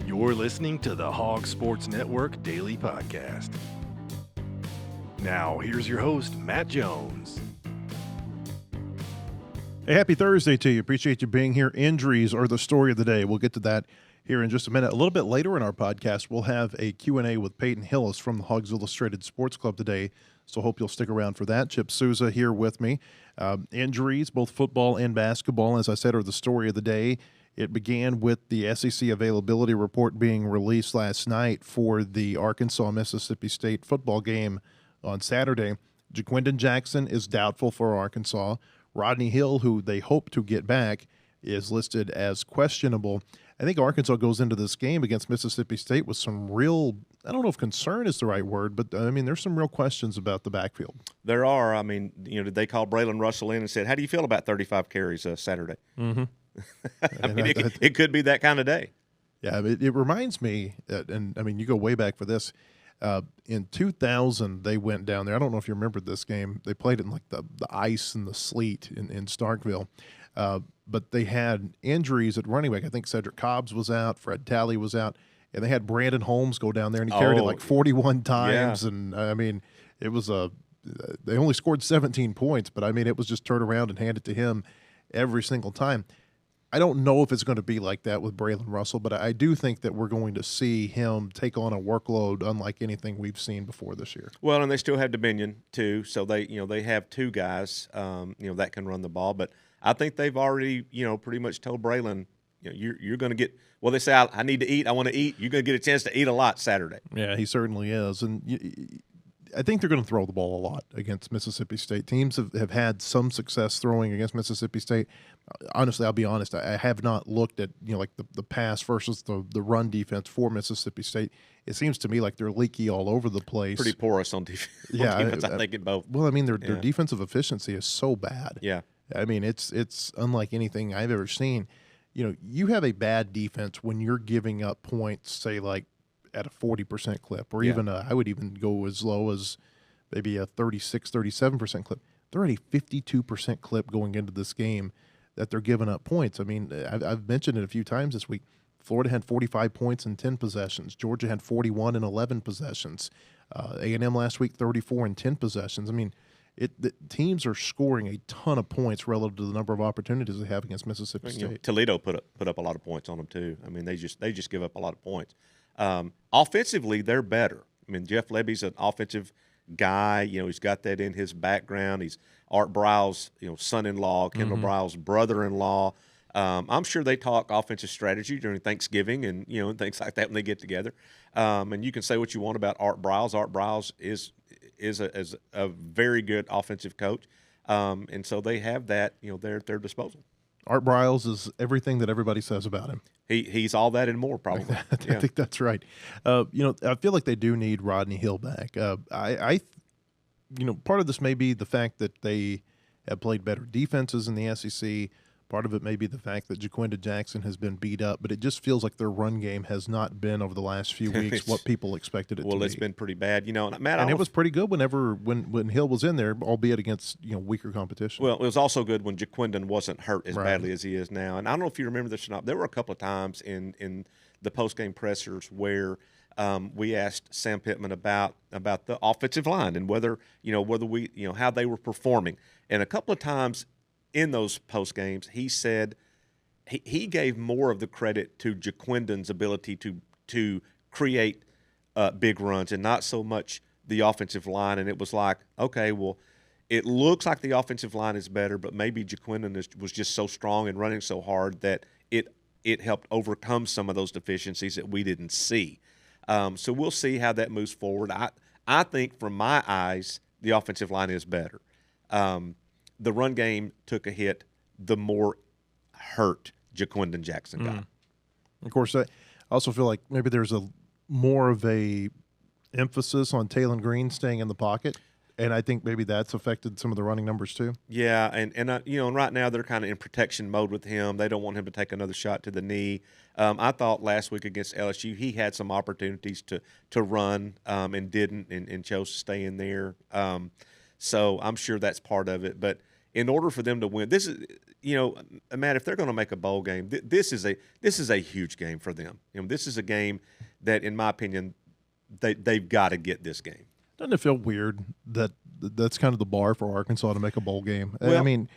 You're listening to the Hawgs Sports Network Daily Podcast. Now, here's your host, Matt Jones. Hey, happy Thursday to you. Appreciate you being here. Injuries are the story of the day. We'll get to that here in just a minute. A little bit later in our podcast, we'll have a Q&A with Peyton Hillis from the Hawgs Illustrated Sports Club today, so hope you'll stick around for that. Chip Souza here with me. Injuries, both football and basketball, as I said, are the story of the day. It began with the SEC availability report being released last night for the Arkansas-Mississippi State football game on Saturday. Jaquindon Jackson is doubtful for Arkansas. Rodney Hill, who they hope to get back, is listed as questionable. I think Arkansas goes into this game against Mississippi State with some real, I don't know if concern is the right word, but, I mean, there's some real questions about the backfield. There are. I mean, did they call Braylon Russell in and said, how do you feel about 35 carries Saturday? Mm-hmm. I mean, it could be that kind of day. Yeah, it reminds me, and I mean, you go way back for this. In 2000, they went down there. I don't know if you remember this game. They played it in like the ice and the sleet in Starkville. But they had injuries at running back. I think Cedric Cobbs was out, Fred Talley was out, and they had Brandon Holmes go down there, and he carried it like 41 times. Yeah. And, I mean, it was they only scored 17 points, but, I mean, it was just turn around and hand it to him every single time. I don't know if it's going to be like that with Braylon Russell, but I do think that we're going to see him take on a workload unlike anything we've seen before this year. Well, and they still have Dominion too, so they have two guys that can run the ball. But I think they've already pretty much told Braylon, you're going to get. Well, they say I need to eat. I want to eat. You're going to get a chance to eat a lot Saturday. Yeah, he certainly is, and I think they're going to throw the ball a lot against Mississippi State. Teams have had some success throwing against Mississippi State. Honestly, I'll be honest, I have not looked at like the pass versus the run defense for Mississippi State. It seems to me like they're leaky all over the place. Pretty porous on defense. Yeah, I think in both. Well, I mean, their defensive efficiency is so bad. Yeah. I mean, it's unlike anything I've ever seen. You have a bad defense when you're giving up points, say like at a 40% clip, or even I would even go as low as maybe a 36, 37% clip. They're at a 52% clip going into this game that they're giving up points. I mean, I've mentioned it a few times this week. Florida had 45 points in 10 possessions. Georgia had 41 in 11 possessions. A&M last week, 34 in 10 possessions. I mean, the teams are scoring a ton of points relative to the number of opportunities they have against Mississippi State. Toledo put up a lot of points on them too. I mean, they just give up a lot of points. Offensively, they're better. I mean, Jeff Lebby's an offensive guy. He's got that in his background. He's Art Briles', son-in-law, Kendall Briles' brother-in-law. I'm sure they talk offensive strategy during Thanksgiving and things like that when they get together. And you can say what you want about Art Briles. Art Briles is a very good offensive coach, and so they have that at their disposal. Art Briles is everything that everybody says about him. He's all that and more, probably. I think that's right. I feel like they do need Rodney Hill back. Part of this may be the fact that they have played better defenses in the SEC. Part of it may be the fact that Jaquindon Jackson has been beat up, but it just feels like their run game has not been over the last few weeks what people expected it to be. Well, it's been pretty bad, Matt. And it was pretty good when Hill was in there, albeit against weaker competition. Well, it was also good when Jaquindon wasn't hurt as badly as he is now. And I don't know if you remember this or not. There were a couple of times in the post-game pressers where we asked Sam Pittman about the offensive line and whether we how they were performing. And a couple of times in those post games, he said he gave more of the credit to Jaquindon's ability to create big runs and not so much the offensive line. And it was like, okay, well, it looks like the offensive line is better, but maybe Jaquindon was just so strong and running so hard that it helped overcome some of those deficiencies that we didn't see. So we'll see how that moves forward. I think from my eyes, the offensive line is better. The run game took a hit the more hurt Jaquindon Jackson got. Of course, I also feel like maybe there's more of a emphasis on Taylon Green staying in the pocket. And I think maybe that's affected some of the running numbers too. Yeah, and right now they're kind of in protection mode with him. They don't want him to take another shot to the knee. I thought last week against LSU he had some opportunities to run and didn't and chose to stay in there. So I'm sure that's part of it. But in order for them to win, this is, Matt, if they're going to make a bowl game, this is a huge game for them. This is a game that, in my opinion, they've got to get this game. Doesn't it feel weird that that's kind of the bar for Arkansas to make a bowl game? Well, I mean,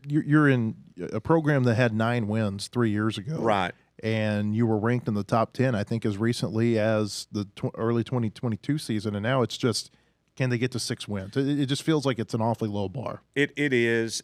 you're in a program that had 9 wins 3 years ago, right? And you were ranked in the top 10, I think, as recently as the early 2022 season, and now it's just, can they get to 6 wins? It just feels like it's an awfully low bar. It is,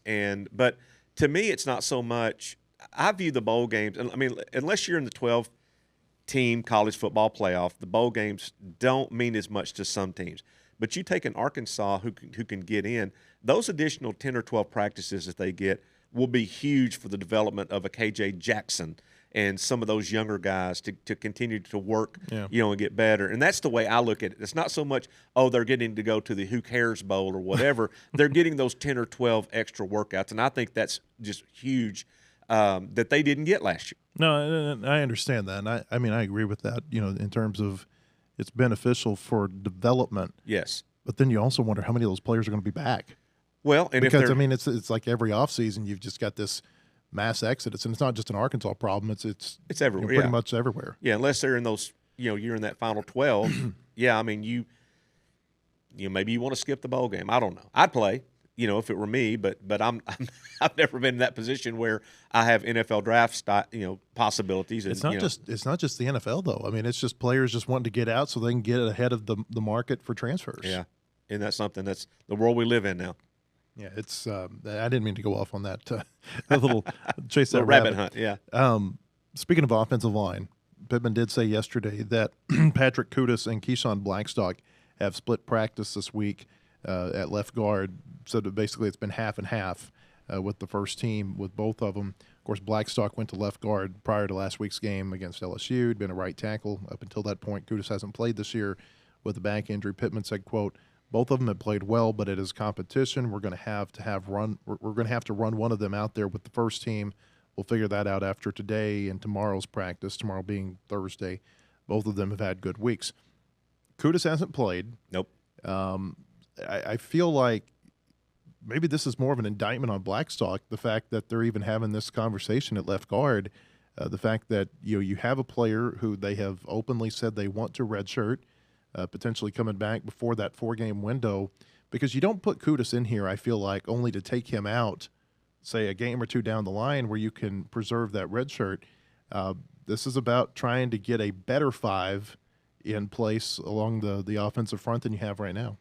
but to me, it's not so much. I view the bowl games, I mean, unless you're in the 12-team college football playoff, the bowl games don't mean as much to some teams. But you take an Arkansas who can get in, those additional 10 or 12 practices that they get will be huge for the development of a KJ Jackson and some of those younger guys to continue to work, and get better. And that's the way I look at it. It's not so much, they're getting to go to the Who Cares Bowl or whatever. They're getting those 10 or 12 extra workouts, and I think that's just huge that they didn't get last year. No, I understand that. And I mean, I agree with that, in terms of it's beneficial for development. Yes. But then you also wonder how many of those players are going to be back. Well, and because, I mean, it's like every offseason you've just got this mass exodus, and it's not just an Arkansas problem. It's everywhere, pretty much everywhere. Yeah, unless they're in those, you're in that final 12. Yeah, I mean, you maybe you want to skip the bowl game. I don't know. I'd play, if it were me, but I've never been in that position where I have NFL draft possibilities. And, it's not just the NFL though. I mean, it's just players just wanting to get out so they can get ahead of the market for transfers. Yeah, and that's something that's the world we live in now. Yeah, it's. I didn't mean to go off on that. A little chase that rabbit hunt. Yeah. Speaking of offensive line, Pittman did say yesterday that Patrick Kudus and Keyshawn Blackstock have split practice this week at left guard. So that basically it's been half and half with the first team with both of them. Of course, Blackstock went to left guard prior to last week's game against LSU. He'd been a right tackle up until that point. Kudus hasn't played this year with a back injury. Pittman said, "quote." Both of them have played well, but it is competition. We're going to have to run one of them out there with the first team. We'll figure that out after today and tomorrow's practice, tomorrow being Thursday. Both of them have had good weeks. Kudus hasn't played. Nope. I feel like maybe this is more of an indictment on Blackstock, the fact that they're even having this conversation at left guard, the fact that you have a player who they have openly said they want to redshirt, potentially coming back before that 4-game window, because you don't put Kudus in here, I feel like, only to take him out, say, a game or two down the line where you can preserve that red shirt. This is about trying to get a better 5 in place along the offensive front than you have right now.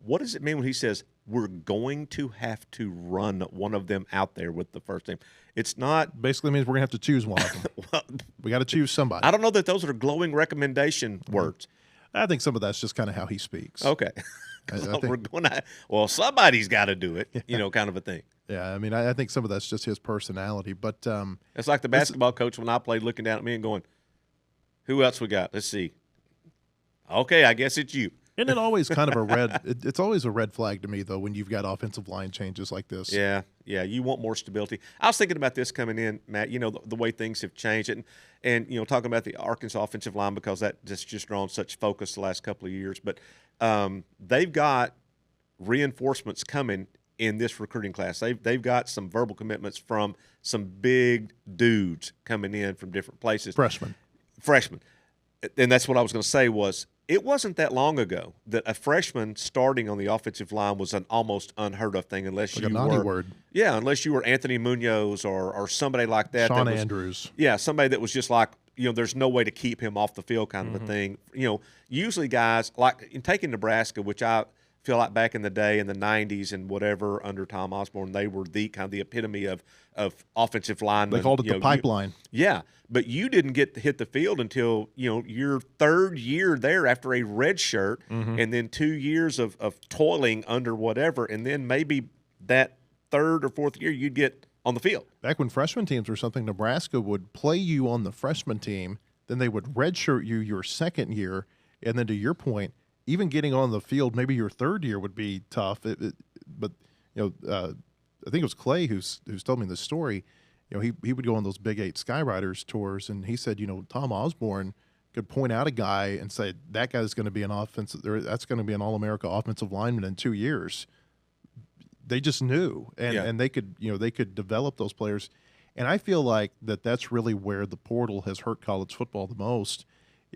What does it mean when he says we're going to have to run one of them out there with the first team? It's not – basically means we're going to have to choose one of them. Well, we got to choose somebody. I don't know that those are glowing recommendation words. I think some of that's just kind of how he speaks. Okay. We're going to – somebody's got to do it, kind of a thing. Yeah, I mean, I think some of that's just his personality. But it's like the basketball coach when I played looking down at me and going, who else we got? Let's see. Okay, I guess it's you. Isn't it always kind of a red it's always a red flag to me, though, when you've got offensive line changes like this. Yeah, you want more stability. I was thinking about this coming in, Matt, the way things have changed. And talking about the Arkansas offensive line, because that just drawn such focus the last couple of years. But they've got reinforcements coming in this recruiting class. They've got some verbal commitments from some big dudes coming in from different places. Freshmen. And that's what I was going to say was, it wasn't that long ago that a freshman starting on the offensive line was an almost unheard of thing, unless like you a naughty were word. Yeah, unless you were Anthony Munoz or somebody like that. Sean Andrews. Yeah, somebody that was just like, there's no way to keep him off the field kind of a thing. Usually guys like in taking Nebraska, which I feel like back in the day in the 90s and whatever under Tom Osborne, they were the kind of the epitome of offensive linemen. They called it the pipeline. But you didn't get to hit the field until, your third year there after a red shirt, and then 2 years of toiling under whatever, and then maybe that third or fourth year you'd get on the field. Back when freshman teams were something, Nebraska would play you on the freshman team, then they would redshirt you your second year, and then to your point, even getting on the field, maybe your third year would be tough. But I think it was Clay who's told me this story. He would go on those Big 8 Skyriders tours, and he said, Tom Osborne could point out a guy and say that guy's going to be that's going to be an All-America offensive lineman in 2 years. they just knew, and they could they could develop those players. And I feel like that's really where the portal has hurt college football the most,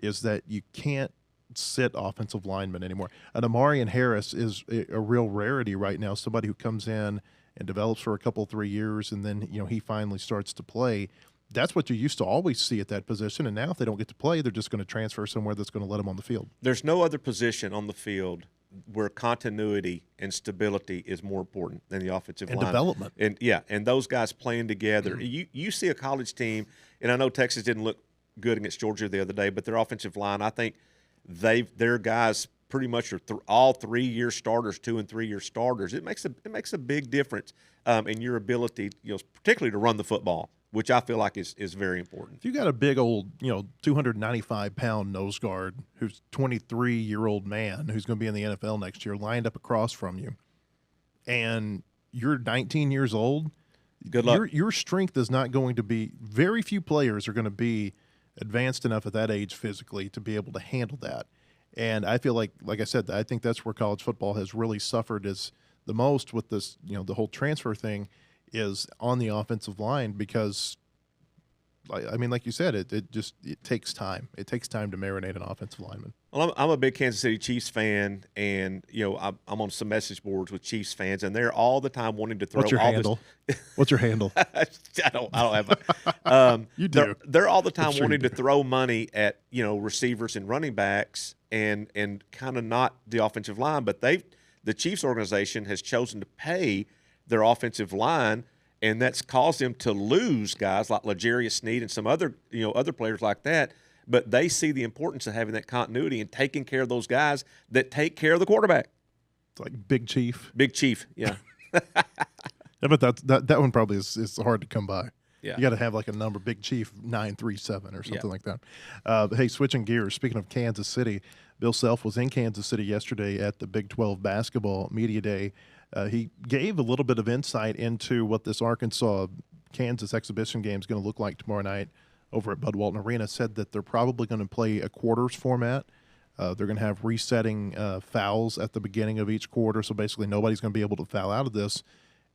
is that you can't sit offensive linemen anymore. And Amarian Harris is a real rarity right now, somebody who comes in and develops for a couple, 3 years, and then he finally starts to play. That's what you used to always see at that position, and now if they don't get to play, they're just going to transfer somewhere that's going to let them on the field. There's no other position on the field where continuity and stability is more important than the offensive line. And development. And those guys playing together. You see a college team, and I know Texas didn't look good against Georgia the other day, but their offensive line, I think their guys pretty much are all 3-year starters, 2- and 3-year starters. It makes a big difference in your ability, particularly to run the football, which I feel like is very important. If you got a big old, 295-pound nose guard who's 23-year-old man who's going to be in the NFL next year lined up across from you, and you're 19 years old, good luck. Your strength is not going to be – very few players are going to be advanced enough at that age physically to be able to handle that. And I feel like I said, I think that's where college football has really suffered is the most with this, the whole transfer thing – is on the offensive line, because I mean, like you said, it takes time. It takes time to marinate an offensive lineman. Well, I'm a big Kansas City Chiefs fan, and I'm on some message boards with Chiefs fans, and they're all the time wanting to throw. What's your handle? What's your handle? I don't have. You do. They're all the time sure wanting to throw money at receivers and running backs, and kind of not the offensive line. But the Chiefs organization has chosen to pay their offensive line, and that's caused them to lose guys like L'Jarius Sneed and some other players like that. But they see the importance of having that continuity and taking care of those guys that take care of the quarterback. It's like Big Chief. Big Chief, yeah. Yeah, but that one probably is hard to come by. Yeah. You got to have like a number, Big Chief 937 or something like that. Hey, switching gears, speaking of Kansas City, Bill Self was in Kansas City yesterday at the Big 12 Basketball Media Day. He gave a little bit of insight into what this Arkansas-Kansas exhibition game is going to look like tomorrow night over at Bud Walton Arena. Said that they're probably going to play a quarters format. They're going to have resetting fouls at the beginning of each quarter, so basically nobody's going to be able to foul out of this.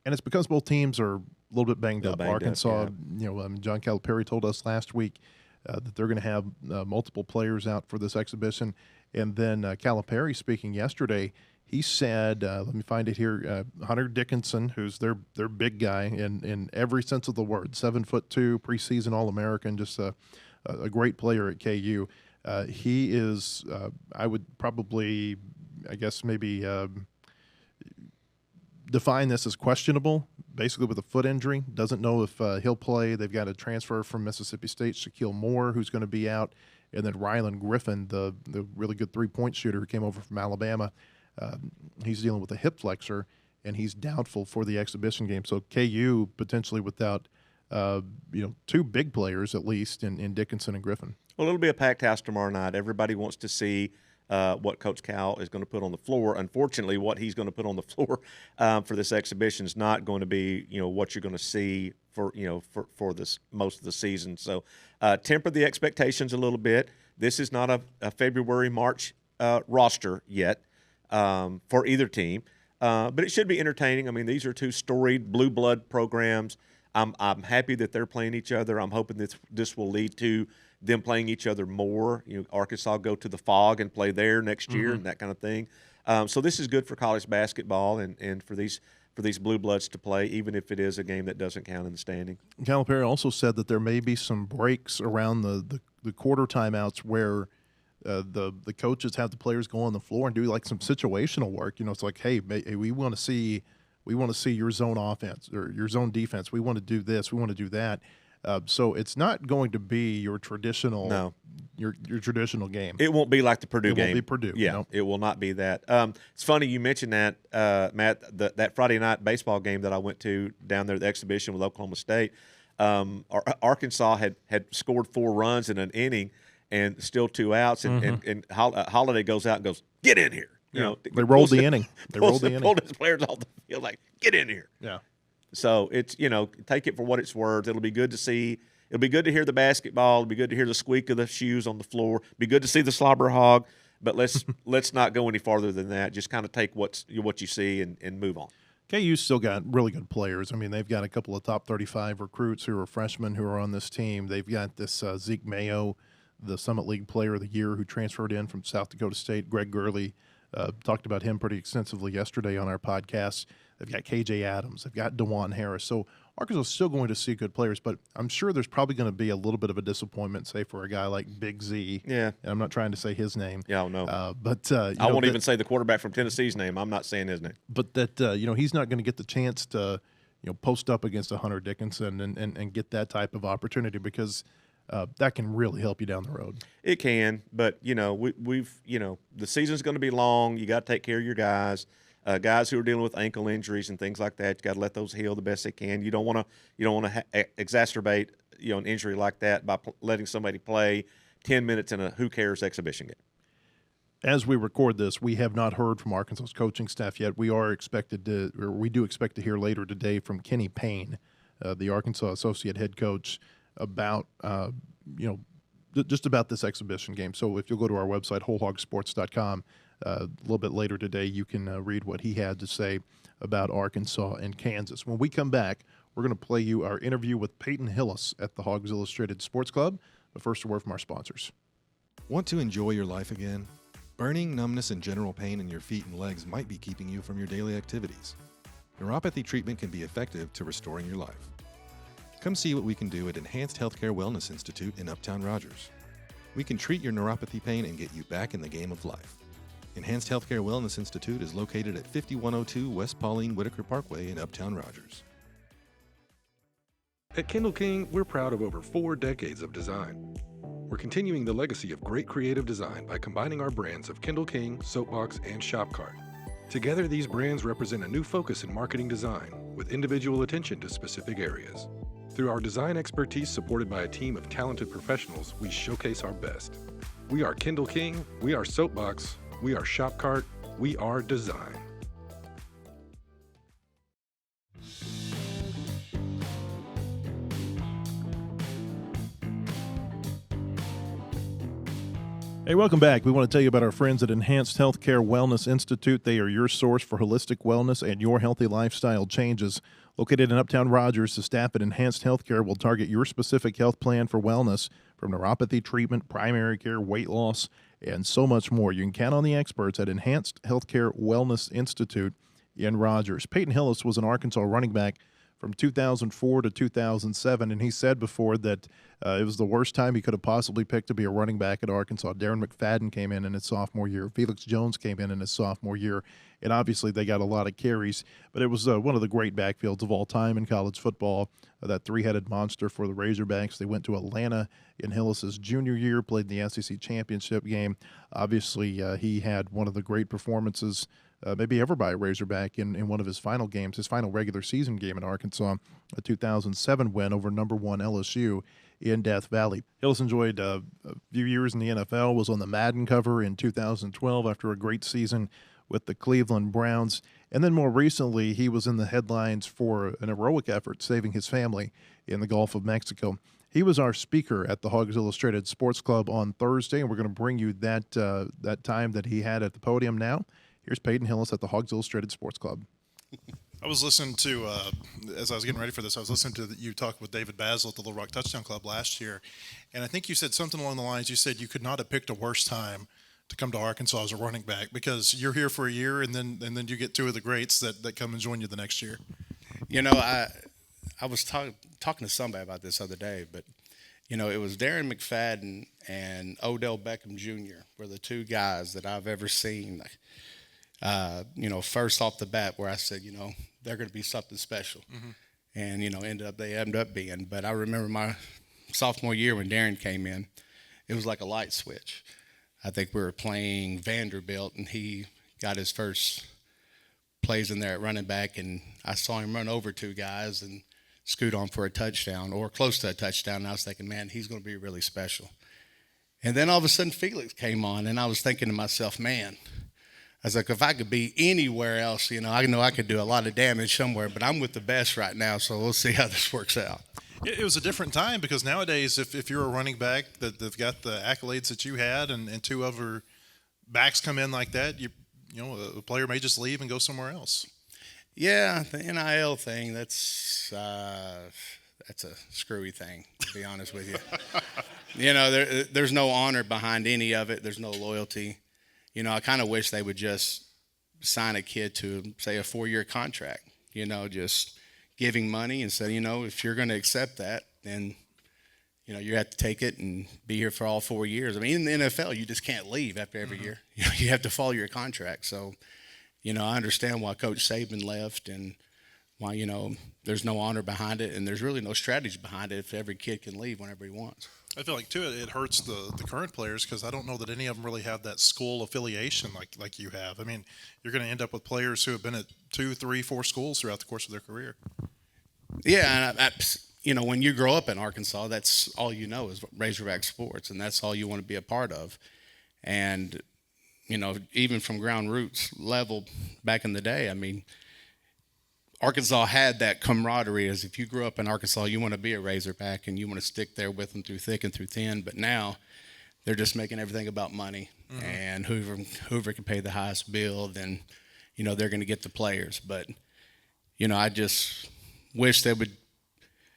And it's because both teams are a little bit banged up. Arkansas, John Calipari told us last week that they're going to have multiple players out for this exhibition. And then Calipari speaking yesterday, he said, let me find it here, Hunter Dickinson, who's their big guy in every sense of the word, 7'2", preseason All-American, just a great player at KU. He is, I would probably, I guess maybe define this as questionable, basically with a foot injury. Doesn't know if he'll play. They've got a transfer from Mississippi State, Shaquille Moore, who's going to be out. And then Rylan Griffin, the really good three-point shooter who came over from Alabama. He's dealing with a hip flexor, and he's doubtful for the exhibition game. So KU potentially without, two big players at least in Dickinson and Griffin. Well, it'll be a packed house tomorrow night. Everybody wants to see what Coach Cal is going to put on the floor. Unfortunately, what he's going to put on the floor for this exhibition is not going to be, what you're going to see for this most of the season. So temper the expectations a little bit. This is not a February, March roster yet. For either team, but it should be entertaining. I mean, these are two storied blue blood programs. I'm happy that they're playing each other. I'm hoping that this will lead to them playing each other more. Arkansas go to the Fog and play there next year and that kind of thing. So this is good for college basketball and for these blue bloods to play, even if it is a game that doesn't count in the standing. Calipari also said that there may be some breaks around the quarter timeouts where the coaches have the players go on the floor and do like some situational work. It's like, hey, we want to see your zone offense or your zone defense. We want to do this. We want to do that. So it's not going to be your traditional your traditional game. It won't be like the Purdue game. It won't be Purdue. Yeah, it will not be that. It's funny you mentioned that, Matt. That Friday night baseball game that I went to down there at the exhibition with Oklahoma State. Arkansas had scored 4 runs in an inning. And still 2 outs, and Holiday goes out and goes, "Get in here!" They rolled the inning. Pulled his players off the field, like, "Get in here!" Yeah. So it's take it for what it's worth. It'll be good to see. It'll be good to hear the basketball. It'll be good to hear the squeak of the shoes on the floor. It'll be good to see the slobber hog. But let's not go any farther than that. Just kind of take what you see and move on. KU's still got really good players. I mean, they've got a couple of top 35 recruits who are freshmen who are on this team. They've got this Zeke Mayo, the Summit League Player of the Year, who transferred in from South Dakota State. Greg Gurley, talked about him pretty extensively yesterday on our podcast. They've got KJ Adams. They've got DeJuan Harris. So Arkansas is still going to see good players, but I'm sure there's probably going to be a little bit of a disappointment, say, for a guy like Big Z. Yeah. And I'm not trying to say his name. Yeah, I don't know. I won't even say the quarterback from Tennessee's name. I'm not saying his name. But that, he's not going to get the chance to, post up against a Hunter Dickinson and get that type of opportunity because that can really help you down the road. It can, but, we've the season's going to be long. You got to take care of your guys. Guys who are dealing with ankle injuries and things like that, you got to let those heal the best they can. You don't want to exacerbate an injury like that by letting somebody play 10 minutes in a who cares exhibition game. As we record this, we have not heard from Arkansas's coaching staff yet. We do expect to hear later today from Kenny Payne, the Arkansas associate head coach, about just about this exhibition game. So if you'll go to our website, wholehogsports.com, a little bit later today, you can read what he had to say about Arkansas and Kansas. When we come back, we're going to play you our interview with Peyton Hillis at the Hawgs Illustrated Sports Club. But first, a word from our sponsors. Want to enjoy your life again? Burning, numbness, and general pain in your feet and legs might be keeping you from your daily activities. Neuropathy treatment can be effective to restoring your life. Come see what we can do at Enhanced Healthcare Wellness Institute in Uptown Rogers. We can treat your neuropathy pain and get you back in the game of life. Enhanced Healthcare Wellness Institute is located at 5102 West Pauline Whitaker Parkway in Uptown Rogers. At Kendall King, we're proud of over 4 decades of design. We're continuing the legacy of great creative design by combining our brands of Kendall King, Soapbox, and Shopcart. Together, these brands represent a new focus in marketing design with individual attention to specific areas. Through our design expertise supported by a team of talented professionals, we showcase our best. We are Kendall King, we are Soapbox, we are Shopcart, we are design. Hey, welcome back. We want to tell you about our friends at Enhanced Healthcare Wellness Institute. They are your source for holistic wellness and your healthy lifestyle changes. Located in Uptown Rogers, the staff at Enhanced Healthcare will target your specific health plan for wellness, from neuropathy treatment, primary care, weight loss, and so much more. You can count on the experts at Enhanced Healthcare Wellness Institute in Rogers. Peyton Hillis was an Arkansas running back from 2004 to 2007, and he said before that it was the worst time he could have possibly picked to be a running back at Arkansas. Darren McFadden came in his sophomore year. Felix Jones came in his sophomore year, and obviously they got a lot of carries, but it was one of the great backfields of all time in college football, that three-headed monster for the Razorbacks. They went to Atlanta in Hillis's junior year, played in the SEC championship game. Obviously, he had one of the great performances maybe ever by a Razorback in one of his final games, his final regular season game in Arkansas, a 2007 win over number 1 LSU in Death Valley. Hillis enjoyed a few years in the NFL, was on the Madden cover in 2012 after a great season with the Cleveland Browns. And then more recently, he was in the headlines for an heroic effort saving his family in the Gulf of Mexico. He was our speaker at the Hawgs Illustrated Sports Club on Thursday, and we're going to bring you that time that he had at the podium now. Here's Peyton Hillis at the Hawgs Illustrated Sports Club. I was listening to, as I was getting ready for this, I was listening to you talk with David Basil at the Little Rock Touchdown Club last year, and I think you said something along the lines, you said you could not have picked a worse time to come to Arkansas as a running back because you're here for a year and then you get two of the greats that come and join you the next year. I was talking to somebody about this other day, but, it was Darren McFadden and Odell Beckham Jr. were the two guys that I've ever seen, first off the bat where I said, they're going to be something special. Mm-hmm. And, they ended up being. But I remember my sophomore year when Darren came in, it was like a light switch. I think we were playing Vanderbilt, and he got his first plays in there at running back, and I saw him run over two guys and scoot on for a touchdown or close to a touchdown, and I was thinking, man, he's going to be really special. And then all of a sudden Felix came on, and I was thinking to myself, man, I was like, if I could be anywhere else, I know I could do a lot of damage somewhere, but I'm with the best right now, so we'll see how this works out. It was a different time because nowadays if you're a running back that they've got the accolades that you had and two other backs come in like that, a player may just leave and go somewhere else. Yeah, the NIL thing, that's a screwy thing, to be honest with you. There's no honor behind any of it. There's no loyalty. I kind of wish they would just sign a kid to, say, a 4-year contract, just giving money and say, if you're going to accept that, then, you have to take it and be here for all 4 years. I mean, in the NFL, you just can't leave after every year. You have to follow your contract. So, I understand why Coach Saban left and why, there's no honor behind it, and there's really no strategy behind it if every kid can leave whenever he wants. I feel like, too, it hurts the current players because I don't know that any of them really have that school affiliation like you have. I mean, you're going to end up with players who have been at 2, 3, 4 schools throughout the course of their career. Yeah, and when you grow up in Arkansas, that's all you know is Razorback sports, and that's all you want to be a part of. And, even from ground roots level back in the day, I mean, Arkansas had that camaraderie as if you grew up in Arkansas, you want to be a Razorback and you want to stick there with them through thick and through thin. But now they're just making everything about money, and whoever can pay the highest bill, then, they're going to get the players. But, I just wish they would,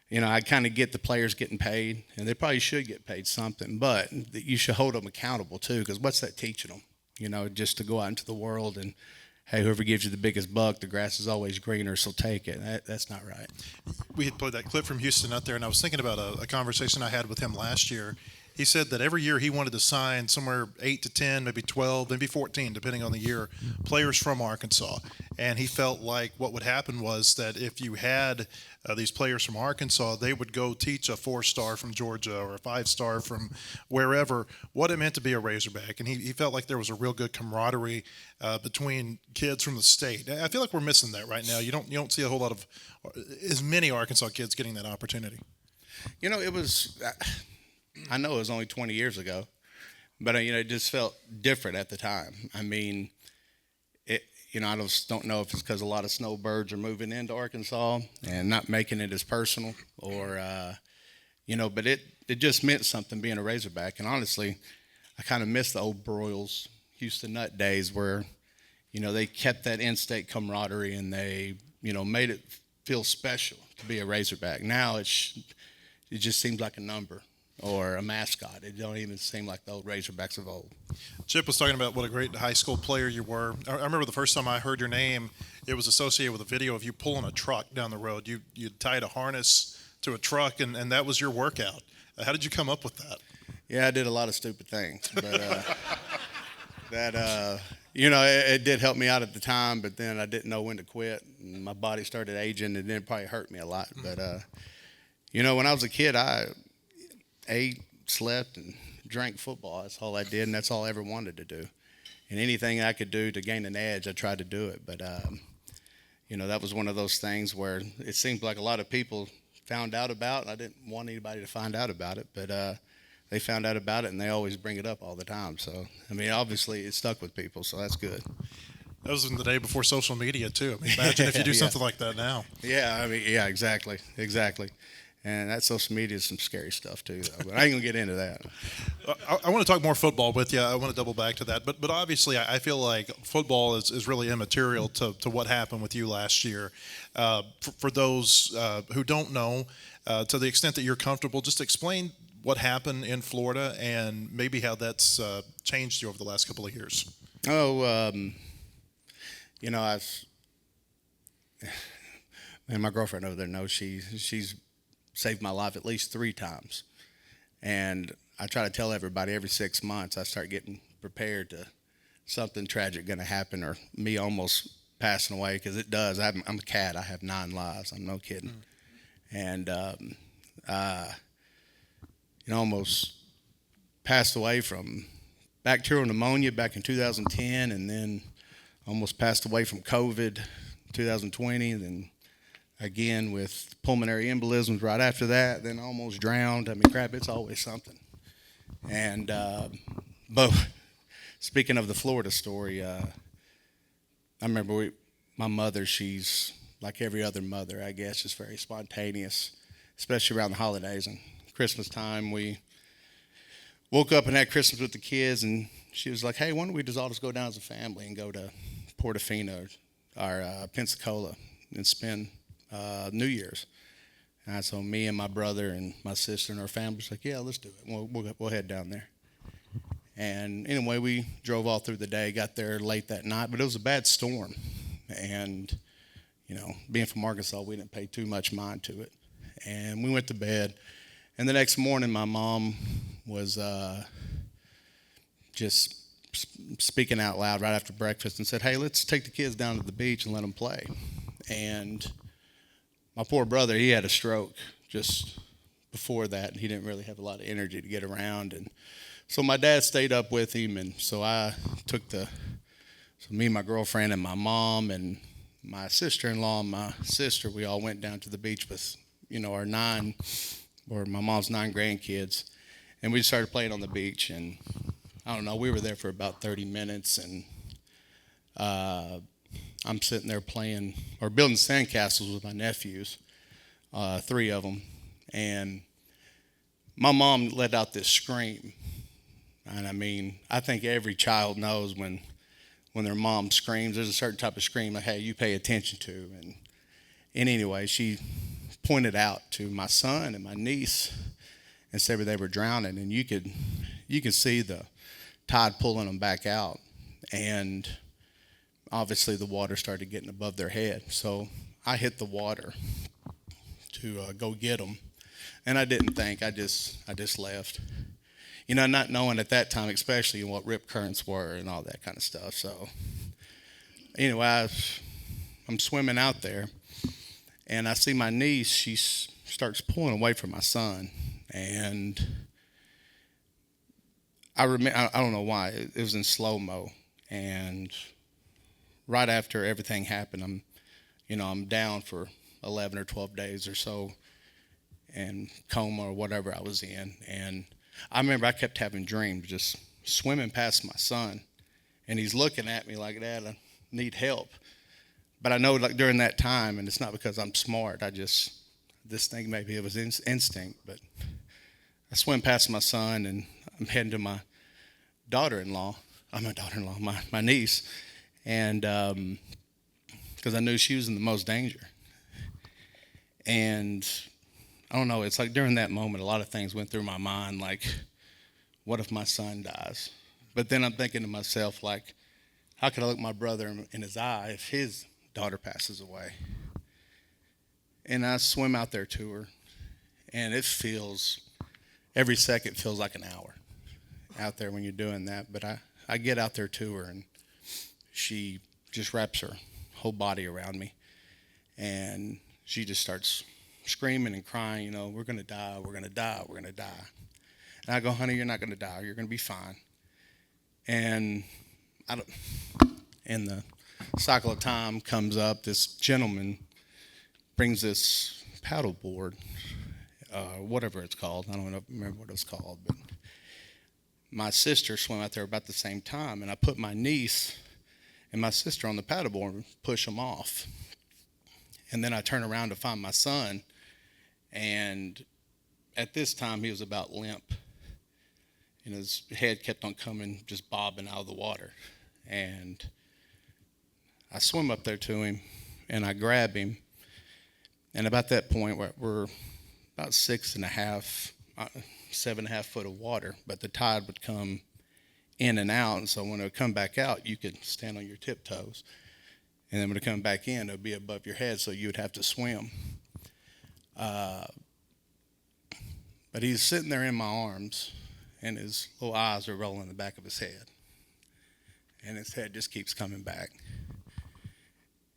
I kind of get the players getting paid, and they probably should get paid something, but you should hold them accountable too, because what's that teaching them? Just to go out into the world and, hey, whoever gives you the biggest buck, the grass is always greener, so take it. That's not right. We had played that clip from Houston out there, and I was thinking about a conversation I had with him last year. He said that every year he wanted to sign somewhere 8 to 10, maybe 12, maybe 14, depending on the year, players from Arkansas. And he felt like what would happen was that if you had these players from Arkansas, they would go teach a 4-star from Georgia or a 5-star from wherever what it meant to be a Razorback. And he felt like there was a real good camaraderie between kids from the state. I feel like we're missing that right now. You don't see a whole lot of as many Arkansas kids getting that opportunity. It was I know it was only 20 years ago, but it just felt different at the time. I mean, I just don't know if it's because a lot of snowbirds are moving into Arkansas and not making it as personal, or but it just meant something being a Razorback. And honestly, I kind of miss the old Broyles, Houston Nut days where they kept that in-state camaraderie and they made it feel special to be a Razorback. Now it just seems like a number or a mascot. It don't even seem like the old Razorbacks of old. Chip was talking about what a great high school player you were. I remember the first time I heard your name, it was associated with a video of you pulling a truck down the road. You tied a harness to a truck, and that was your workout. How did you come up with that? Yeah, I did a lot of stupid things, but it did help me out at the time, but then I didn't know when to quit. And my body started aging, and then it probably hurt me a lot. But, when I was a kid, I ate, slept, and drank football. That's all I did, and that's all I ever wanted to do. And anything I could do to gain an edge, I tried to do it. But, that was one of those things where it seemed like a lot of people found out about, and I didn't want anybody to find out about it. But they found out about it, and they always bring it up all the time. So, obviously it stuck with people, so that's good. That was in the day before social media, too. Imagine if you do something like that now. Yeah, exactly. And that social media is some scary stuff, too, though. But I ain't going to get into that. I want to talk more football with you. I want to double back to that. But obviously, I feel like football is really immaterial to what happened with you last year. For those who don't know, to the extent that you're comfortable, just explain what happened in Florida and maybe how that's changed you over the last couple of years. My girlfriend over there knows she's saved my life at least 3 times. And I try to tell everybody every 6 months I start getting prepared to something tragic going to happen or me almost passing away, because it does. I'm a cat. I have 9 lives. I'm no kidding. And almost passed away from bacterial pneumonia back in 2010, and then almost passed away from COVID 2020, and then again with pulmonary embolisms right after that, then almost drowned. It's always something. And but speaking of the Florida story, I remember my mother, she's like every other mother, I guess, just very spontaneous, especially around the holidays and Christmas time. We woke up and had Christmas with the kids, and she was like, hey, why don't we just all go down as a family and go to Portofino, Pensacola and spend New Year's. And so me and my brother and my sister and our family was like, yeah, let's do it. We'll head down there. And anyway, we drove all through the day, got there late that night, but it was a bad storm. And, being from Arkansas, we didn't pay too much mind to it. And we went to bed. And the next morning, my mom was just speaking out loud right after breakfast and said, hey, let's take the kids down to the beach and let them play. And my poor brother, he had a stroke just before that, and he didn't really have a lot of energy to get around. And so my dad stayed up with him, and so me and my girlfriend and my mom and my sister-in-law and my sister, we all went down to the beach with, my mom's 9 grandkids, and we started playing on the beach. And I don't know, we were there for about 30 minutes, and I'm sitting there playing or building sandcastles with my nephews, 3 of them, and my mom let out this scream. And I mean, I think every child knows when their mom screams, there's a certain type of scream like, hey, you pay attention to. And anyway, she pointed out to my son and my niece and said they were drowning, and you could see the tide pulling them back out. And obviously the water started getting above their head. So I hit the water to go get them. And I didn't think, I just left. Not knowing at that time, especially what rip currents were and all that kind of stuff. So anyway, I'm swimming out there, and I see my niece, she starts pulling away from my son. And I don't know why, it was in slow-mo. And right after everything happened, I'm down for 11 or 12 days or so in coma or whatever I was in. And I remember I kept having dreams, just swimming past my son, and he's looking at me like, Dad, I need help. But I know, like, during that time, and it's not because I'm smart, this thing, maybe it was instinct, but I swim past my son, and I'm heading to my my niece, and because I knew she was in the most danger. And I don't know, it's like during that moment, a lot of things went through my mind, like, what if my son dies? But then I'm thinking to myself, like, how could I look my brother in his eye if his daughter passes away? And I swim out there to her, and every second feels like an hour out there when you're doing that. But I get out there to her, and she just wraps her whole body around me, and she just starts screaming and crying, we're going to die, we're going to die, we're going to die. And I go, honey, you're not going to die, you're going to be fine. And in the cycle of time comes up, this gentleman brings this paddle board, whatever it's called. I don't remember what it's called, but my sister swam out there about the same time, and I put my niece and my sister on the paddle board and push them off. And then I turn around to find my son, and at this time he was about limp, and his head kept on coming, just bobbing out of the water. And I swim up there to him, and I grab him, and about that point we're about 6.5, 7.5 foot of water, but the tide would come in and out, and so when it would come back out, you could stand on your tiptoes, and then when it come back in, it would be above your head, so you would have to swim. But he's sitting there in my arms, and his little eyes are rolling in the back of his head, and his head just keeps coming back.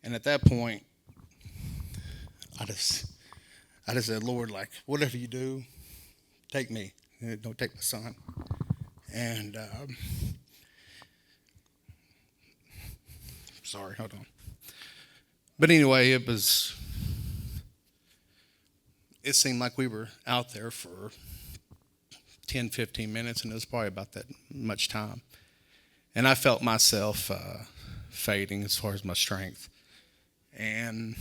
And at that point, I just said, Lord, like, whatever you do, take me. Don't take my son. And sorry, hold on. But anyway, it seemed like we were out there for 10, 15 minutes, and it was probably about that much time. And I felt myself fading as far as my strength. And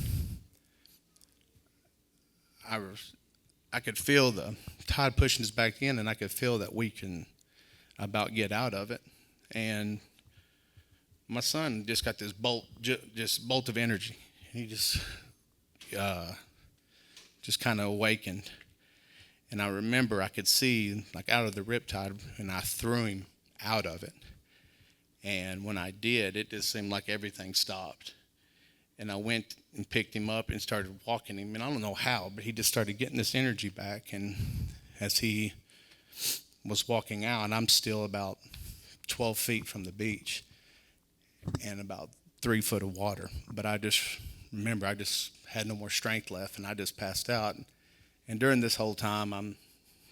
I could feel the tide pushing us back in, and I could feel that we can about get out of it. And my son just got this bolt of energy. He just kind of awakened. And I remember I could see, like, out of the riptide, and I threw him out of it. And when I did, it just seemed like everything stopped. And I went and picked him up and started walking him. And I don't know how, but he just started getting this energy back. And as he was walking out, I'm still about 12 feet from the beach and about 3 foot of water. But I just remember I just had no more strength left, and I just passed out. And during this whole time, I'm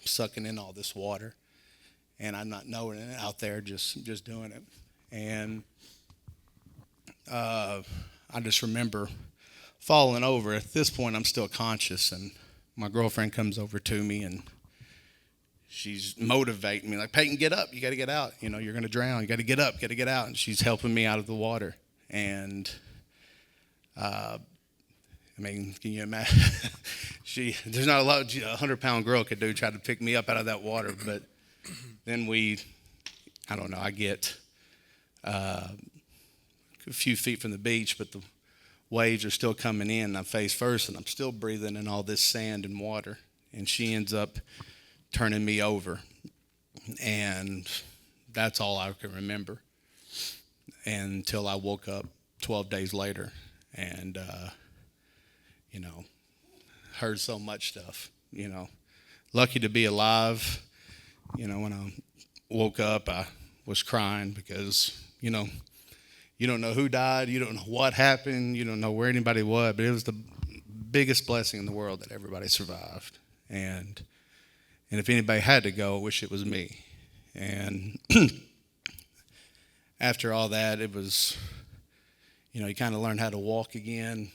sucking in all this water, and I'm not knowing it out there, just doing it. And I just remember falling over. At this point, I'm still conscious, and my girlfriend comes over to me, and she's motivating me, like, Peyton, get up. You got to get out. You know, you're going to drown. You got to get up, got to get out. And she's helping me out of the water. And I mean, can you imagine? There's not a lot a 100-pound girl could do, try to pick me up out of that water. But then I don't know, I get a few feet from the beach, but the waves are still coming in. I'm face first, and I'm still breathing in all this sand and water. And she ends up turning me over. And that's all I can remember until I woke up 12 days later. And you know, heard so much stuff, you know. Lucky to be alive. You know, when I woke up, I was crying because, you know, you don't know who died, you don't know what happened, you don't know where anybody was, but it was the biggest blessing in the world that everybody survived. And if anybody had to go, I wish it was me. And after all that, it was, you know, you kind of learn how to walk again.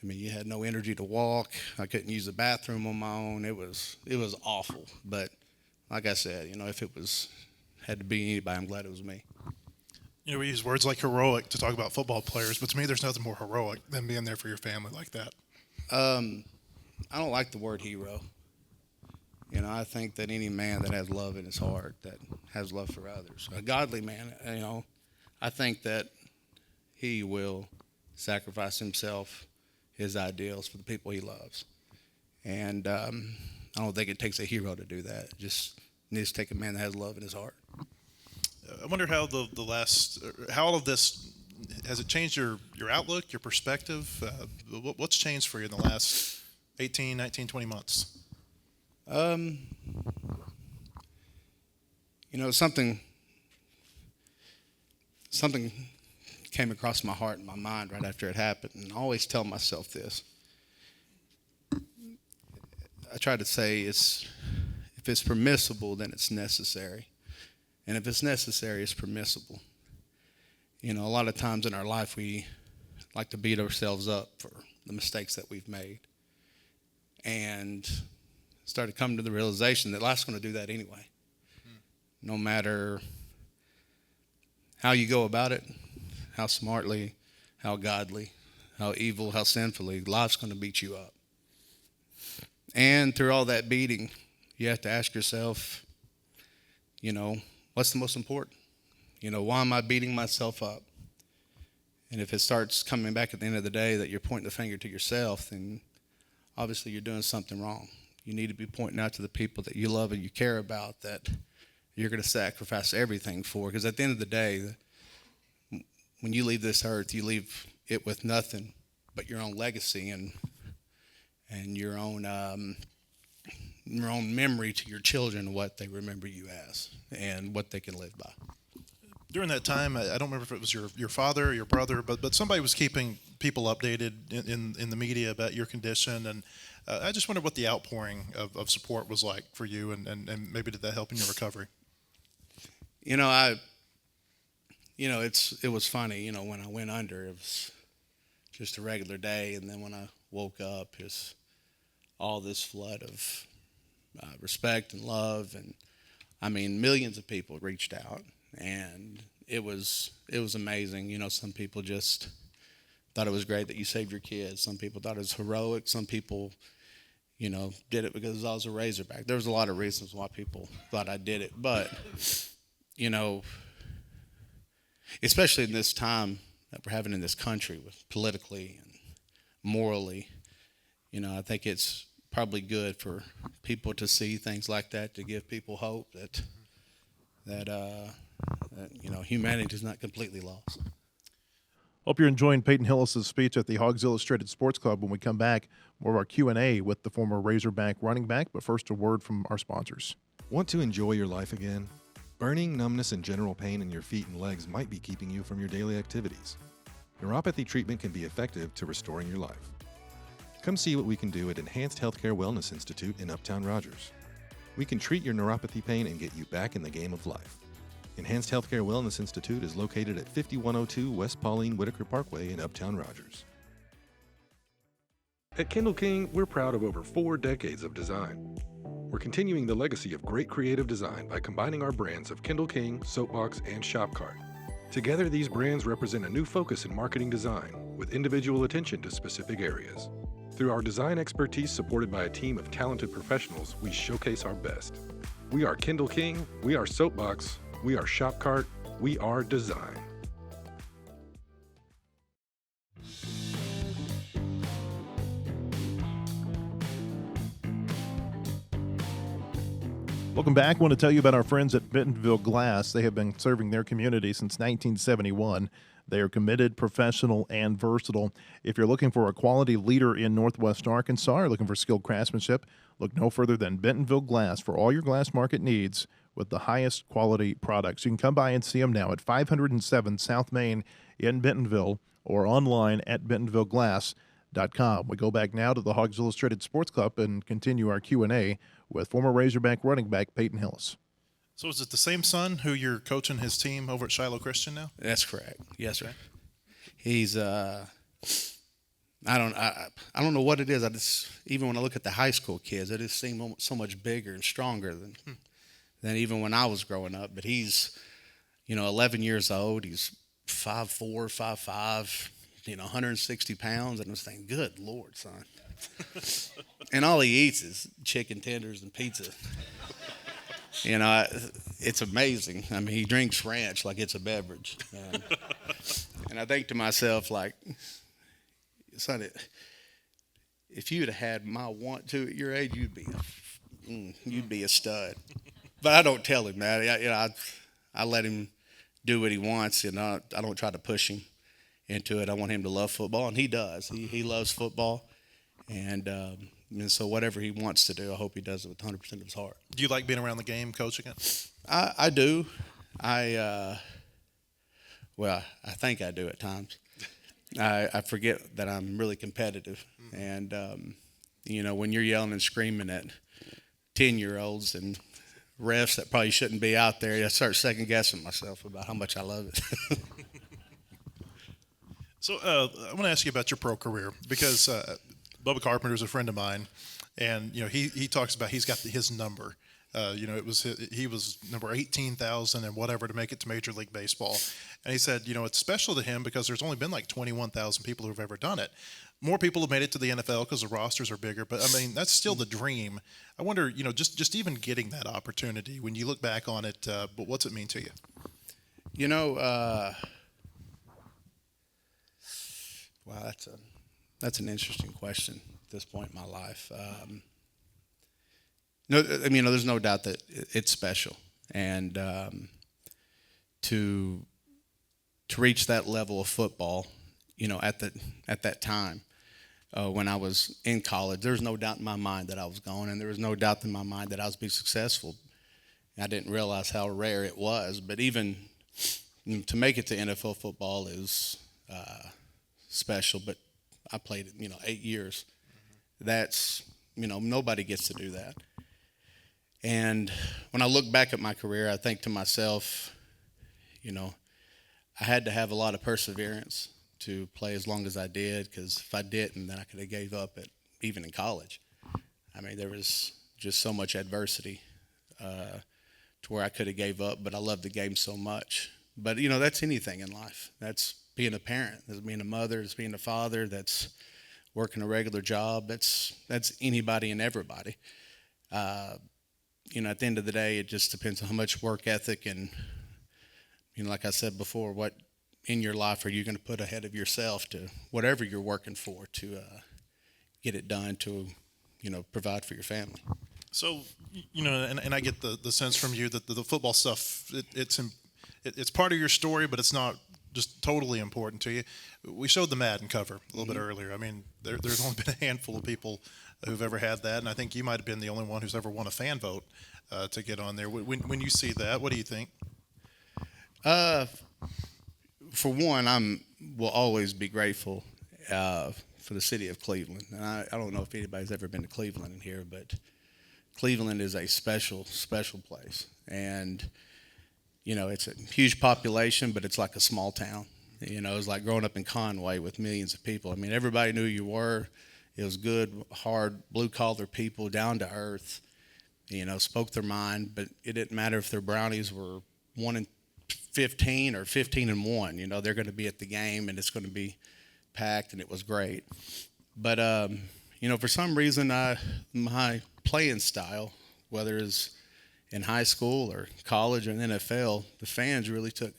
I mean, you had no energy to walk. I couldn't use the bathroom on my own. It was awful. But like I said, you know, if it had to be anybody, I'm glad it was me. You know, we use words like heroic to talk about football players, but to me, there's nothing more heroic than being there for your family like that. I don't like the word hero. You know, I think that any man that has love in his heart, that has love for others, a godly man, you know, I think that he will sacrifice himself, his ideals, for the people he loves. And I don't think it takes a hero to do that. It just needs to take a man that has love in his heart. I wonder how how all of this, has it changed your outlook, your perspective? What's changed for you in the last 18, 19, 20 months? You know, something came across my heart and my mind right after it happened, and I always tell myself this. I try to say if it's permissible, then it's necessary. And if it's necessary, it's permissible. You know, a lot of times in our life, we like to beat ourselves up for the mistakes that we've made. And started coming to the realization that life's going to do that anyway. No matter how you go about it, how smartly, how godly, how evil, how sinfully, life's going to beat you up. And through all that beating, you have to ask yourself, you know, what's the most important? You know, why am I beating myself up? And if it starts coming back at the end of the day that you're pointing the finger to yourself, then obviously you're doing something wrong. You need to be pointing out to the people that you love and you care about, that you're going to sacrifice everything for. Because at the end of the day, when you leave this earth, you leave it with nothing but your own legacy and your own memory to your children, what they remember you as and what they can live by. During that time, I don't remember if it was your father or your brother, but somebody was keeping people updated in the media about your condition, and I just wondered what the outpouring of support was like for you, and maybe did that help in your recovery? You know, it was funny. You know, when I went under, it was just a regular day, and then when I woke up, it's all this flood of respect and love, and I mean, millions of people reached out, and it was amazing. You know, some people just thought it was great that you saved your kids. Some people thought it was heroic. Some people, you know, did it because I was a Razorback. There was a lot of reasons why people thought I did it, but you know, especially in this time that we're having in this country with politically and morally, I think it's probably good for people to see things like that, to give people hope that humanity is not completely lost. Hope you're enjoying Peyton Hillis' speech at the Hawgs Illustrated Sports Club. When we come back, more of our Q&A with the former Razorback running back. But first, a word from our sponsors. Want to enjoy your life again? Burning, numbness, and general pain in your feet and legs might be keeping you from your daily activities. Neuropathy treatment can be effective to restoring your life. Come see what we can do at Enhanced Healthcare Wellness Institute in Uptown Rogers. We can treat your neuropathy pain and get you back in the game of life. Enhanced Healthcare Wellness Institute is located at 5102 West Pauline Whitaker Parkway in Uptown Rogers. At Kindle King, we're proud of over 4 decades of design. We're continuing the legacy of great creative design by combining our brands of Kindle King, Soapbox, and Shopcart. Together, these brands represent a new focus in marketing design, with individual attention to specific areas. Through our design expertise supported by a team of talented professionals, we showcase our best. We are Kindle King, we are Soapbox, we are Shopcart, we are design. Welcome back. I want to tell you about our friends at Bentonville Glass. They have been serving their community since 1971. They are committed, professional, and versatile. If you're looking for a quality leader in Northwest Arkansas or looking for skilled craftsmanship, look no further than Bentonville Glass for all your glass market needs with the highest quality products. You can come by and see them now at 507 South Main in Bentonville or online at bentonvilleglass.com. We go back now to the Hawgs Illustrated Sports Club and continue our Q&A with former Razorback running back Peyton Hillis. So is it the same son who you're coaching his team over at Shiloh Christian now? That's correct. Yes, sir. He's I don't know what it is. I just, even when I look at the high school kids, they just seem so much bigger and stronger than even when I was growing up. But he's 11 years old. He's 5'4", 5'5", 160 pounds, and I was thinking, good Lord, son. And all he eats is chicken tenders and pizza. It's amazing. I mean, he drinks ranch like it's a beverage. And I think to myself, like, son, if you'd have had my want to at your age, you'd be a stud. But I don't tell him that. I let him do what he wants, and I don't try to push him into it. I want him to love football, and he does. He loves football, and so whatever he wants to do, I hope he does it with 100% of his heart. Do you like being around the game, coaching it? I do. I think I do at times. I forget that I'm really competitive, and when you're yelling and screaming at 10-year-olds and refs that probably shouldn't be out there, I start second guessing myself about how much I love it. So I want to ask you about your pro career because Bubba Carpenter is a friend of mine, and he talks about he's got his number. He was number 18,000 and whatever to make it to Major League Baseball, and he said it's special to him because there's only been like 21,000 people who've ever done it. More people have made it to the NFL because the rosters are bigger, but I mean that's still the dream. I wonder, just even getting that opportunity when you look back on it, but what's it mean to you? Wow, that's an interesting question at this point in my life. There's no doubt that it's special, and to reach that level of football, at that time when I was in college, there was no doubt in my mind that I was going, and there was no doubt in my mind that I was be successful. I didn't realize how rare it was, but even to make it to NFL football is special. But I played it, 8 years. That's nobody gets to do that. And when I look back at my career, I think to myself, I had to have a lot of perseverance to play as long as I did, because if I didn't, then I could have gave up even in college. I mean, there was just so much adversity to where I could have gave up, but I loved the game so much. But, that's anything in life. That's being a parent, that's being a mother, that's being a father, that's working a regular job. That's anybody and everybody. At the end of the day, it just depends on how much work ethic and like I said before, what in your life are you going to put ahead of yourself to whatever you're working for to get it done to, provide for your family. So, and I get the sense from you that the football stuff, it's part of your story, but it's not just totally important to you. We showed the Madden cover a little bit earlier. I mean, there's only been a handful of people who've ever had that, and I think you might have been the only one who's ever won a fan vote to get on there. When you see that, what do you think? For one, will always be grateful for the city of Cleveland. And I don't know if anybody's ever been to Cleveland in here, but Cleveland is a special, special place. And, it's a huge population, but it's like a small town. It's like growing up in Conway with millions of people. I mean, everybody knew who you were. It was good, hard, blue-collar people, down to earth, spoke their mind. But it didn't matter if their brownies were 1-15 or 15-1. They're going to be at the game, and it's going to be packed, and it was great. But, for some reason, my playing style, whether it's in high school or college or NFL, the fans really took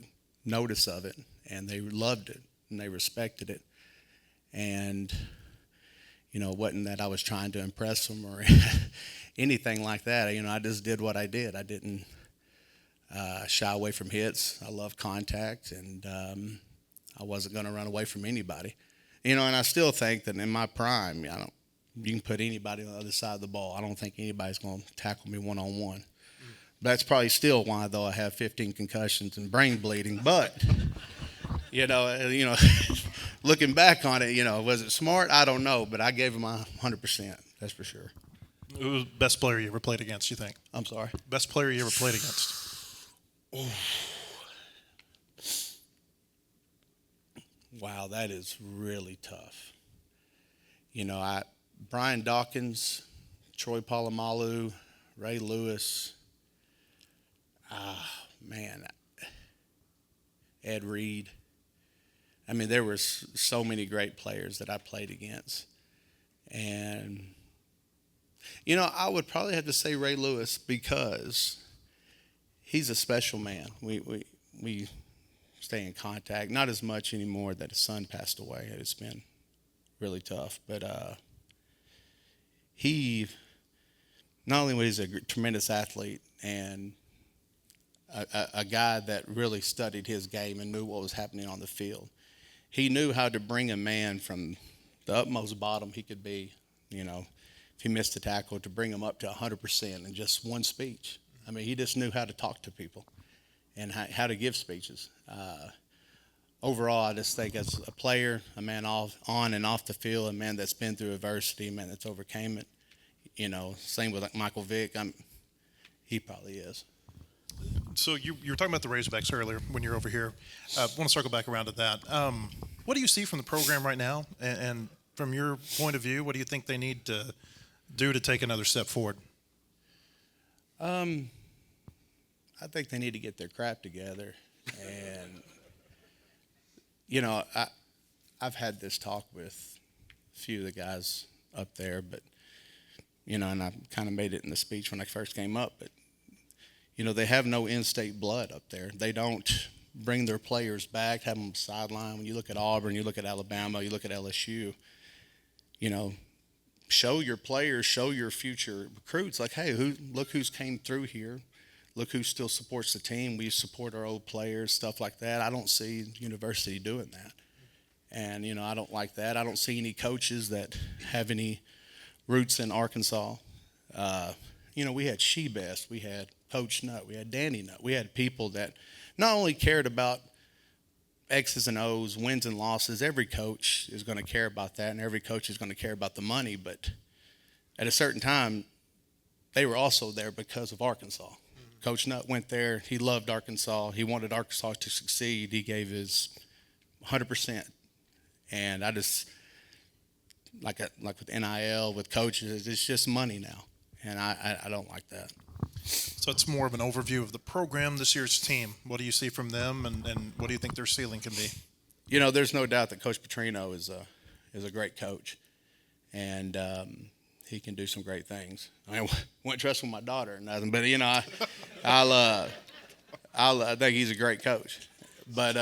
notice of it, and they loved it, and they respected it. And, it wasn't that I was trying to impress them or anything like that. I just did what I did. I didn't shy away from hits. I love contact, and I wasn't going to run away from anybody. And I still think that in my prime, you can put anybody on the other side of the ball. I don't think anybody's going to tackle me one-on-one. That's probably still why, though, I have 15 concussions and brain bleeding. But, looking back on it, was it smart? I don't know, but I gave him my 100%. That's for sure. Who was the best player you ever played against, you think? I'm sorry? Best player you ever played against? Oh. Wow, that is really tough. Brian Dawkins, Troy Polamalu, Ray Lewis, Ed Reed. I mean, there were so many great players that I played against. And, I would probably have to say Ray Lewis because he's a special man. We stay in contact, not as much anymore that his son passed away. It's been really tough. But he, not only was he a tremendous athlete and a guy that really studied his game and knew what was happening on the field, he knew how to bring a man from the utmost bottom he could be, if he missed a tackle, to bring him up to 100% in just one speech. I mean, he just knew how to talk to people and how to give speeches. Overall, I just think as a player, a man on and off the field, a man that's been through adversity, a man that's overcame it, same with like Michael Vick, he probably is. So you were talking about the Razorbacks earlier when you're over here. I want to circle back around to that. What do you see from the program right now? And from your point of view, what do you think they need to do to take another step forward? I think they need to get their crap together. And, I've had this talk with a few of the guys up there, but, and I kind of made it in the speech when I first came up, but, they have no in-state blood up there. They don't bring their players back, have them sideline. When you look at Auburn, you look at Alabama, you look at LSU, show your players, show your future recruits, like, hey, look who's came through here. Look who still supports the team. We support our old players, stuff like that. I don't see university doing that. And, I don't like that. I don't see any coaches that have any roots in Arkansas. We had Shebest, we had Coach Nutt, we had Danny Nutt. We had people that not only cared about X's and O's, wins and losses. Every coach is going to care about that, and every coach is going to care about the money. But at a certain time, they were also there because of Arkansas. Mm-hmm. Coach Nutt went there. He loved Arkansas. He wanted Arkansas to succeed. He gave his 100%. And I just, like with NIL, with coaches, it's just money now. And I don't like that. So it's more of an overview of the program, this year's team. What do you see from them, and what do you think their ceiling can be? There's no doubt that Coach Petrino is a great coach, and he can do some great things. I wouldn't trust with my daughter or nothing, but I think he's a great coach. But,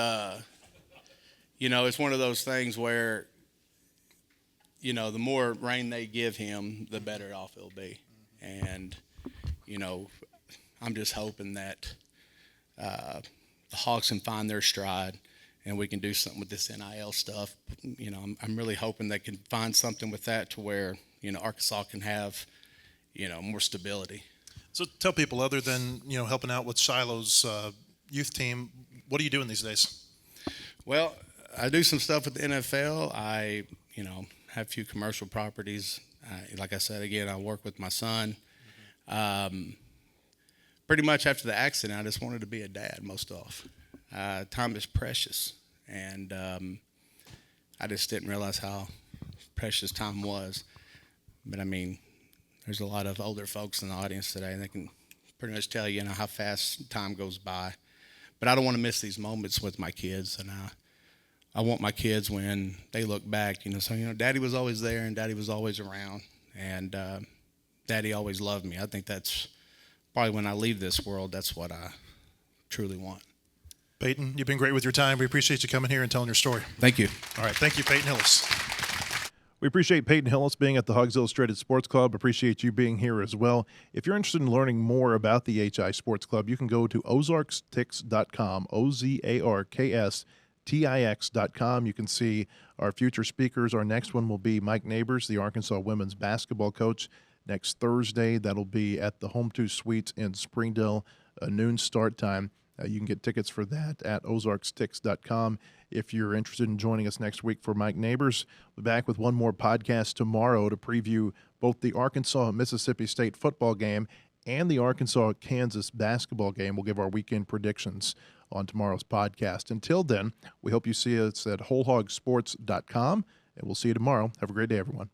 it's one of those things where, the more rain they give him, the better off he'll be. And, I'm just hoping that the Hawks can find their stride and we can do something with this NIL stuff. I'm really hoping they can find something with that to where, Arkansas can have, more stability. So tell people, other than helping out with Shiloh's youth team, what are you doing these days? Well, I do some stuff with the NFL. I, have a few commercial properties. Like I said, again, I work with my son. Pretty much after the accident, I just wanted to be a dad most off. Time is precious, and I just didn't realize how precious time was. But, there's a lot of older folks in the audience today, and they can pretty much tell you, how fast time goes by. But I don't want to miss these moments with my kids, and I want my kids, when they look back, Daddy was always there and Daddy was always around, and Daddy always loved me. I think that's probably when I leave this world, that's what I truly want. Peyton, you've been great with your time. We appreciate you coming here and telling your story. Thank you. All right. Thank you, Peyton Hillis. We appreciate Peyton Hillis being at the Hawgs Illustrated Sports Club. Appreciate you being here as well. If you're interested in learning more about the HI Sports Club, you can go to ozarkstix.com, OZARKSTIX.com. You can see our future speakers. Our next one will be Mike Neighbors, the Arkansas women's basketball coach. Next Thursday, that'll be at the Home 2 Suites in Springdale, a noon start time. You can get tickets for that at ozarkstix.com. If you're interested in joining us next week for Mike Neighbors, we'll be back with one more podcast tomorrow to preview both the Arkansas-Mississippi State football game and the Arkansas-Kansas basketball game. We'll give our weekend predictions on tomorrow's podcast. Until then, we hope you see us at wholehogsports.com, and we'll see you tomorrow. Have a great day, everyone.